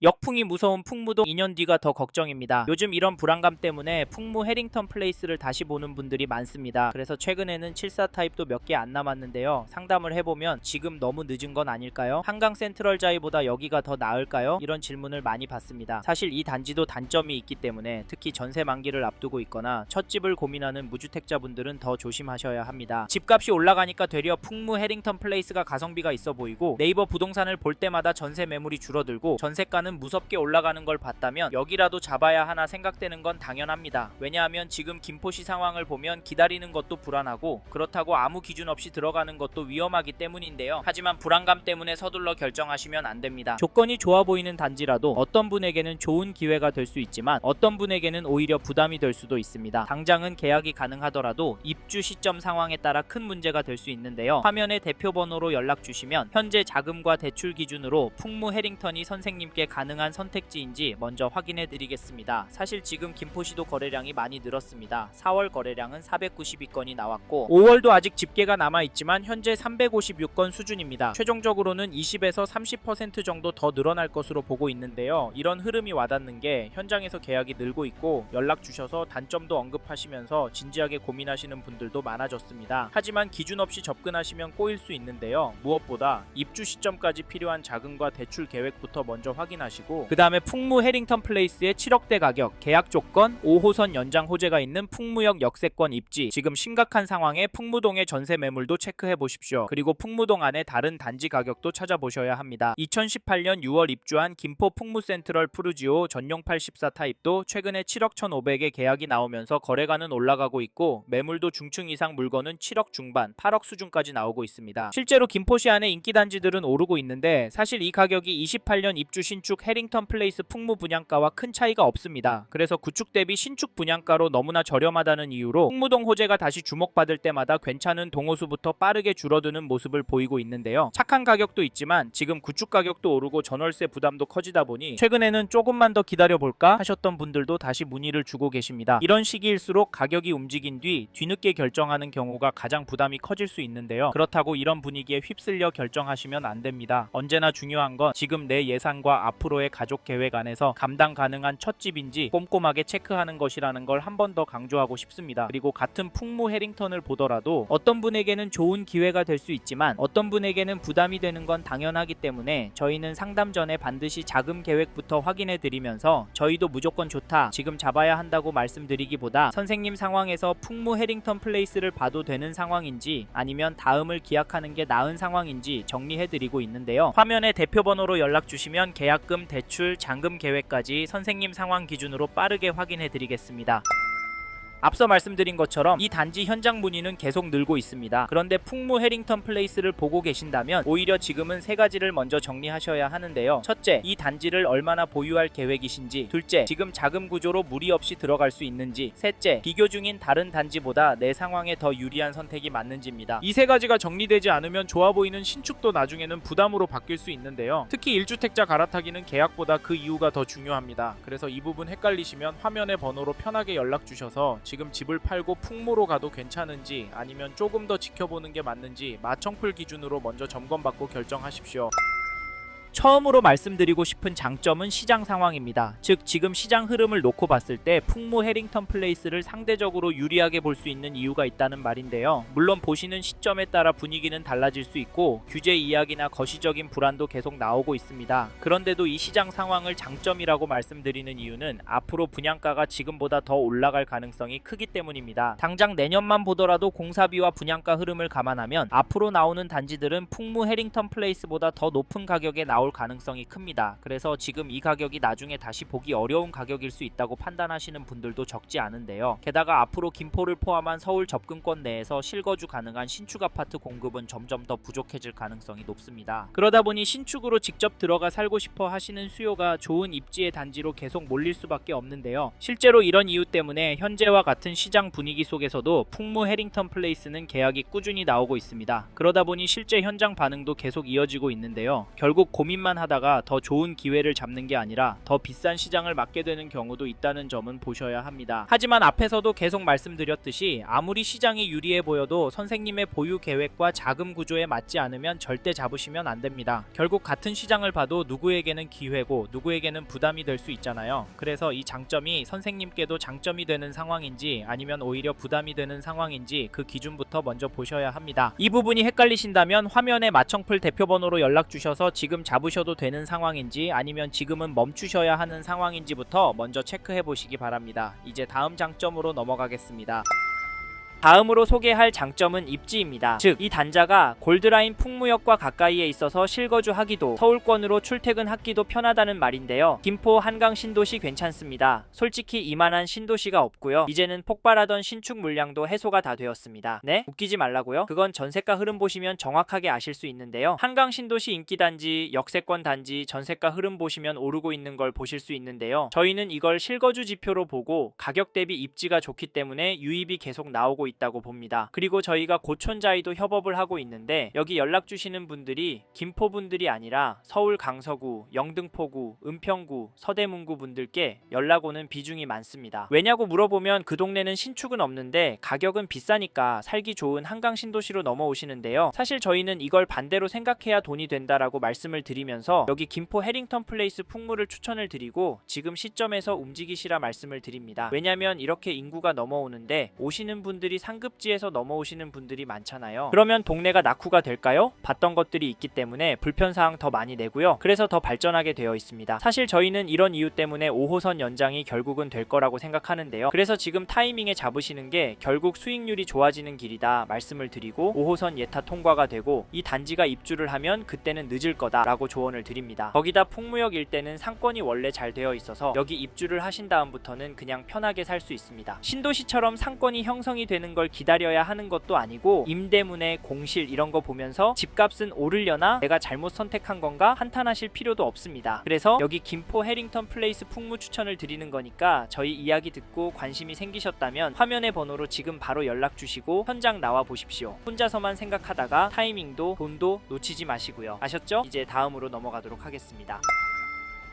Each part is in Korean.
역풍이 무서운 풍무동 2년 뒤가 더 걱정입니다. 요즘 이런 불안감 때문에 풍무 해링턴 플레이스를 다시 보는 분들이 많습니다. 그래서 최근에는 74 타입도 몇 개 안 남았는데요. 상담을 해보면 지금 너무 늦은 건 아닐까요? 한강 센트럴자이보다 여기가 더 나을까요? 이런 질문을 많이 받습니다. 사실 이 단지도 단점이 있기 때문에 특히 전세 만기를 앞두고 있거나 첫 집을 고민하는 무주택자분들은 더 조심하셔야 합니다. 집값이 올라가니까 되려 풍무 해링턴 플레이스가 가성비가 있어 보이고 네이버 부동산을 볼 때마다 전세 매물이 줄어들고 전세가는 무섭게 올라가는 걸 봤다면 여기라도 잡아야 하나 생각되는 건 당연합니다. 왜냐하면 지금 김포시 상황을 보면 기다리는 것도 불안하고 그렇다고 아무 기준 없이 들어가는 것도 위험하기 때문인데요. 하지만 불안감 때문에 서둘러 결정하시면 안 됩니다. 조건이 좋아 보이는 단지라도 어떤 분에게는 좋은 기회가 될 수 있지만 어떤 분에게는 오히려 부담이 될 수도 있습니다. 당장은 계약이 가능하더라도 입주 시점 상황에 따라 큰 문제가 될 수 있는데요. 화면에 대표 번호로 연락 주시면 현재 자금과 대출 기준으로 풍무 해링턴이 선생님께 가능한 선택지인지 먼저 확인해 드리겠습니다. 사실 지금 김포시도 거래량이 많이 늘었습니다. 4월 거래량은 492건이 나왔고 5월도 아직 집계가 남아있지만 현재 356건 수준입니다. 최종적으로는 20에서 30% 정도 더 늘어날 것으로 보고 있는데요. 이런 흐름이 와닿는 게 현장에서 계약이 늘고 있고 연락 주셔서 단점도 언급하시면서 진지하게 고민하시는 분들도 많아졌습니다. 하지만 기준 없이 접근하시면 꼬일 수 있는데요. 무엇보다 입주 시점까지 필요한 자금과 대출 계획부터 먼저 확인하시고 그 다음에 풍무 해링턴 플레이스의 7억대 가격, 계약 조건, 5호선 연장 호재가 있는 풍무역 역세권 입지, 지금 심각한 상황에 풍무동의 전세 매물도 체크해 보십시오. 그리고 풍무동 안에 다른 단지 가격도 찾아보셔야 합니다. 2018년 6월 입주한 김포 풍무센트럴 푸르지오 전용 84 타입도 최근에 7억 1,500에 계약이 나오면서 거래가는 올라가고 있고 매물도 중층 이상 물건은 7억 중반, 8억 수준까지 나오고 있습니다. 실제로 김포시 안에 인기 단지들은 오르고 있는데 사실 이 가격이 28년 입주 신축 해링턴 플레이스 풍무 분양가와 큰 차이가 없습니다. 그래서 구축 대비 신축 분양가로 너무나 저렴하다는 이유로 풍무동 호재가 다시 주목받을 때마다 괜찮은 동호수부터 빠르게 줄어드는 모습을 보이고 있는데요. 착한 가격도 있지만 지금 구축 가격도 오르고 전월세 부담도 커지다 보니 최근에는 조금만 더 기다려볼까 하셨던 분들도 다시 문의를 주고 계십니다. 이런 시기일수록 가격이 움직인 뒤 뒤늦게 결정하는 경우가 가장 부담이 커질 수 있는데요. 그렇다고 이런 분위기에 휩쓸려 결정하시면 안 됩니다. 언제나 중요한 건 지금 내 예산과 앞으로의 가족 계획 안에서 감당 가능한 첫 집인지 꼼꼼하게 체크하는 것이라는 걸 한 번 더 강조하고 싶습니다. 그리고 같은 풍무 해링턴을 보더라도 어떤 분에게는 좋은 기회가 될 수 있지만 어떤 분에게는 부담이 되는 건 당연하기 때문에 저희는 상담 전에 반드시 자금 계획부터 확인해 드리면서 저희도 무조건 좋다, 지금 잡아야 한다고 말씀드리기보다 선생님 상황에서 풍무 해링턴 플레이스를 봐도 되는 상황인지 아니면 다음을 기약하는 게 나은 상황인지 정리해 드리고 있는데요. 화면에 대표 번호로 연락 주시면 계약금, 대출, 잔금 계획까지 선생님 상황 기준으로 빠르게 확인해 드리겠습니다. 앞서 말씀드린 것처럼 이 단지 현장 문의는 계속 늘고 있습니다. 그런데 풍무 해링턴 플레이스를 보고 계신다면 오히려 지금은 세 가지를 먼저 정리하셔야 하는데요. 첫째, 이 단지를 얼마나 보유할 계획이신지. 둘째, 지금 자금 구조로 무리 없이 들어갈 수 있는지. 셋째, 비교 중인 다른 단지보다 내 상황에 더 유리한 선택이 맞는지입니다. 이 세 가지가 정리되지 않으면 좋아 보이는 신축도 나중에는 부담으로 바뀔 수 있는데요. 특히 1주택자 갈아타기는 계약보다 그 이유가 더 중요합니다. 그래서 이 부분 헷갈리시면 화면의 번호로 편하게 연락 주셔서 지금 집을 팔고 풍무로 가도 괜찮은지 아니면 조금 더 지켜보는 게 맞는지 마청풀 기준으로 먼저 점검받고 결정하십시오. 처음으로 말씀드리고 싶은 장점은 시장 상황입니다. 즉 지금 시장 흐름을 놓고 봤을 때 풍무 해링턴 플레이스를 상대적으로 유리하게 볼 수 있는 이유가 있다는 말인데요. 물론 보시는 시점에 따라 분위기는 달라질 수 있고 규제 이야기나 거시적인 불안도 계속 나오고 있습니다. 그런데도 이 시장 상황을 장점이라고 말씀드리는 이유는 앞으로 분양가가 지금보다 더 올라갈 가능성이 크기 때문입니다. 당장 내년만 보더라도 공사비와 분양가 흐름을 감안하면 앞으로 나오는 단지들은 풍무 해링턴 플레이스보다 더 높은 가격에 나올 가능성이 큽니다. 그래서 지금 이 가격이 나중에 다시 보기 어려운 가격일 수 있다고 판단하시는 분들도 적지 않은데요. 게다가 앞으로 김포를 포함한 서울 접근권 내에서 실거주 가능한 신축 아파트 공급은 점점 더 부족해질 가능성이 높습니다. 그러다 보니 신축으로 직접 들어가 살고 싶어 하시는 수요가 좋은 입지의 단지로 계속 몰릴 수밖에 없는데요. 실제로 이런 이유 때문에 현재와 같은 시장 분위기 속에서도 풍무 해링턴 플레이스는 계약이 꾸준히 나오고 있습니다. 그러다 보니 실제 현장 반응도 계속 이어지고 있는데요. 결국 고민 고민만 하다가 더 좋은 기회를 잡는 게 아니라 더 비싼 시장을 맞게 되는 경우도 있다는 점은 보셔야 합니다. 하지만 앞에서도 계속 말씀드렸듯이 아무리 시장이 유리해 보여도 선생님의 보유 계획과 자금 구조에 맞지 않으면 절대 잡으시면 안 됩니다. 결국 같은 시장을 봐도 누구에게는 기회고 누구에게는 부담이 될 수 있잖아요. 그래서 이 장점이 선생님께도 장점이 되는 상황인지 아니면 오히려 부담이 되는 상황인지 그 기준부터 먼저 보셔야 합니다. 이 부분이 헷갈리신다면 화면에 마청풀 대표번호로 연락 주셔서 지금 잡으셔도 되는 상황인지 아니면 지금은 멈추셔야 하는 상황인지부터 먼저 체크해 보시기 바랍니다. 이제 다음 장점으로 넘어가겠습니다. 다음으로 소개할 장점은 입지입니다. 즉, 이 단자가 골드라인 풍무역과 가까이에 있어서 실거주하기도 서울권으로 출퇴근하기도 편하다는 말인데요. 김포 한강 신도시 괜찮습니다. 솔직히 이만한 신도시가 없고요. 이제는 폭발하던 신축 물량도 해소가 다 되었습니다. 네? 웃기지 말라고요? 그건 전세가 흐름 보시면 정확하게 아실 수 있는데요. 한강 신도시 인기단지, 역세권 단지 전세가 흐름 보시면 오르고 있는 걸 보실 수 있는데요. 저희는 이걸 실거주 지표로 보고 가격 대비 입지가 좋기 때문에 유입이 계속 나오고 있다고 봅니다. 그리고 저희가 고촌자이도 협업을 하고 있는데 여기 연락 주시는 분들이 김포 분들이 아니라 서울 강서구, 영등포구, 은평구, 서대문구 분들께 연락 오는 비중이 많습니다. 왜냐고 물어보면 그 동네는 신축은 없는데 가격은 비싸니까 살기 좋은 한강 신도시로 넘어오시는데요. 사실 저희는 이걸 반대로 생각해야 돈이 된다라고 말씀을 드리면서 여기 김포 해링턴 플레이스 풍무를 추천을 드리고 지금 시점에서 움직이시라 말씀을 드립니다. 왜냐면 이렇게 인구가 넘어오는데 오시는 분들이 상급지에서 넘어오시는 분들이 많잖아요. 그러면 동네가 낙후가 될까요? 봤던 것들이 있기 때문에 불편사항 더 많이 내고요. 그래서 더 발전하게 되어 있습니다. 사실 저희는 이런 이유 때문에 5호선 연장이 결국은 될 거라고 생각하는데요. 그래서 지금 타이밍에 잡으시는 게 결국 수익률이 좋아지는 길이다 말씀을 드리고 5호선 예타 통과가 되고 이 단지가 입주를 하면 그때는 늦을 거다 라고 조언을 드립니다. 거기다 풍무역 일대는 상권이 원래 잘 되어 있어서 여기 입주를 하신 다음부터는 그냥 편하게 살 수 있습니다. 신도시처럼 상권이 형성이 되는 걸 기다려야 하는 것도 아니고 임대문의 공실 이런 거 보면서 집값은 오르려나 내가 잘못 선택한 건가 한탄하실 필요도 없습니다. 그래서 여기 김포 해링턴 플레이스 풍무 추천을 드리는 거니까 저희 이야기 듣고 관심이 생기셨다면 화면의 번호로 지금 바로 연락 주시고 현장 나와 보십시오. 혼자서만 생각하다가 타이밍도 돈도 놓치지 마시고요. 아셨죠? 이제 다음으로 넘어가도록 하겠습니다.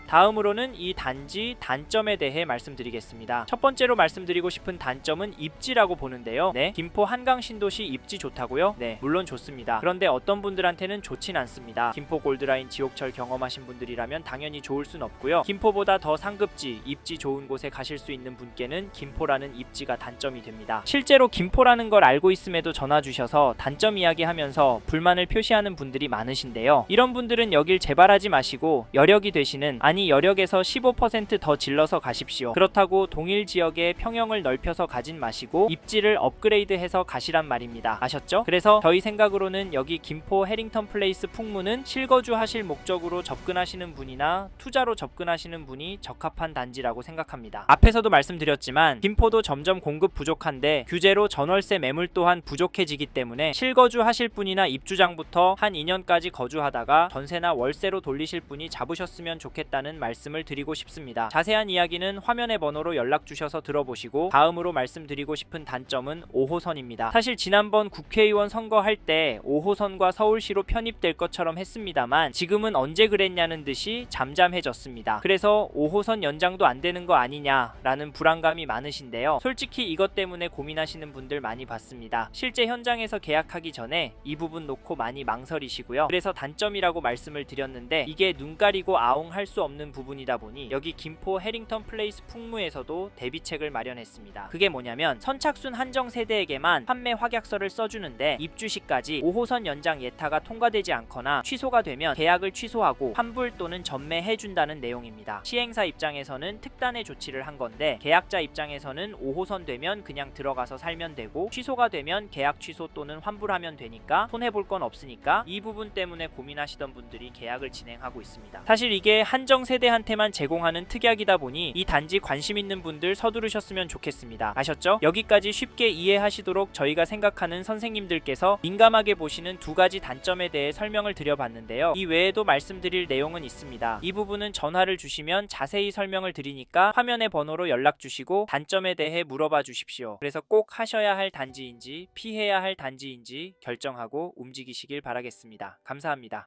다음으로는 이 단지 단점에 대해 말씀드리겠습니다. 첫 번째로 말씀드리고 싶은 단점은 입지라고 보는데요. 네, 김포 한강 신도시 입지 좋다고요? 네, 물론 좋습니다. 그런데 어떤 분들한테는 좋진 않습니다. 김포 골드라인 지옥철 경험하신 분들이라면 당연히 좋을 순 없고요. 김포보다 더 상급지, 입지 좋은 곳에 가실 수 있는 분께는 김포라는 입지가 단점이 됩니다. 실제로 김포라는 걸 알고 있음에도 전화 주셔서 단점 이야기하면서 불만을 표시하는 분들이 많으신데요. 이런 분들은 여길 재발하지 마시고 여력이 되시는 아니 여력에서 15% 더 질러서 가십시오. 그렇다고 동일 지역에 평형을 넓혀서 가진 마시고 입지를 업그레이드해서 가시란 말입니다. 아셨죠? 그래서 저희 생각으로는 여기 김포 해링턴 플레이스 풍무는 실거주 하실 목적으로 접근하시는 분이나 투자로 접근하시는 분이 적합한 단지라고 생각합니다. 앞에서도 말씀드렸지만 김포도 점점 공급 부족한데 규제로 전월세 매물 또한 부족해지기 때문에 실거주 하실 분이나 입주장부터 한 2년까지 거주하다가 전세나 월세로 돌리실 분이 잡으셨으면 좋겠다는 말씀을 드리고 싶습니다. 자세한 이야기는 화면의 번호로 연락 주셔서 들어보시고 다음으로 말씀드리고 싶은 단점은 5호선입니다. 사실 지난번 국회의원 선거할 때 5호선과 서울시로 편입될 것처럼 했습니다만 지금은 언제 그랬냐는 듯이 잠잠해졌습니다. 그래서 5호선 연장도 안 되는 거 아니냐라는 불안감이 많으신데요. 솔직히 이것 때문에 고민하시는 분들 많이 봤습니다. 실제 현장에서 계약하기 전에 이 부분 놓고 많이 망설이시고요. 그래서 단점이라고 말씀을 드렸는데 이게 눈 가리고 아웅할 수 없는 부분이다 보니 여기 김포 해링턴 플레이스 풍무에서도 대비책을 마련했습니다. 그게 뭐냐면 선착순 한정 세대에게만 판매 확약서를 써주는데 입주 시까지 5호선 연장 예타가 통과되지 않거나 취소가 되면 계약을 취소하고 환불 또는 전매해준다는 내용입니다. 시행사 입장에서는 특단의 조치를 한 건데 계약자 입장에서는 5호선 되면 그냥 들어가서 살면 되고 취소가 되면 계약 취소 또는 환불하면 되니까 손해볼 건 없으니까 이 부분 때문에 고민하시던 분들이 계약을 진행하고 있습니다. 사실 이게 한정 세대한테만 제공하는 특약이다 보니 이 단지 관심 있는 분들 서두르셨으면 좋겠습니다. 아셨죠? 여기까지 쉽게 이해하시도록 저희가 생각하는 선생님들께서 민감하게 보시는 두 가지 단점에 대해 설명을 드려봤는데요. 이 외에도 말씀드릴 내용은 있습니다. 이 부분은 전화를 주시면 자세히 설명을 드리니까 화면의 번호로 연락 주시고 단점에 대해 물어봐 주십시오. 그래서 꼭 하셔야 할 단지인지 피해야 할 단지인지 결정하고 움직이시길 바라겠습니다. 감사합니다.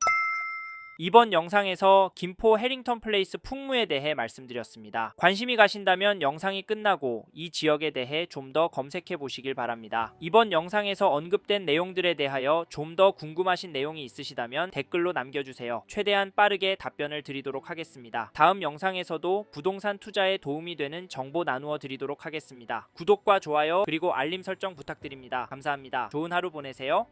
이번 영상에서 김포 해링턴 플레이스 풍무에 대해 말씀드렸습니다. 관심이 가신다면 영상이 끝나고 이 지역에 대해 좀 더 검색해 보시길 바랍니다. 이번 영상에서 언급된 내용들에 대하여 좀 더 궁금하신 내용이 있으시다면 댓글로 남겨주세요. 최대한 빠르게 답변을 드리도록 하겠습니다. 다음 영상에서도 부동산 투자에 도움이 되는 정보 나누어 드리도록 하겠습니다. 구독과 좋아요 그리고 알림 설정 부탁드립니다. 감사합니다. 좋은 하루 보내세요.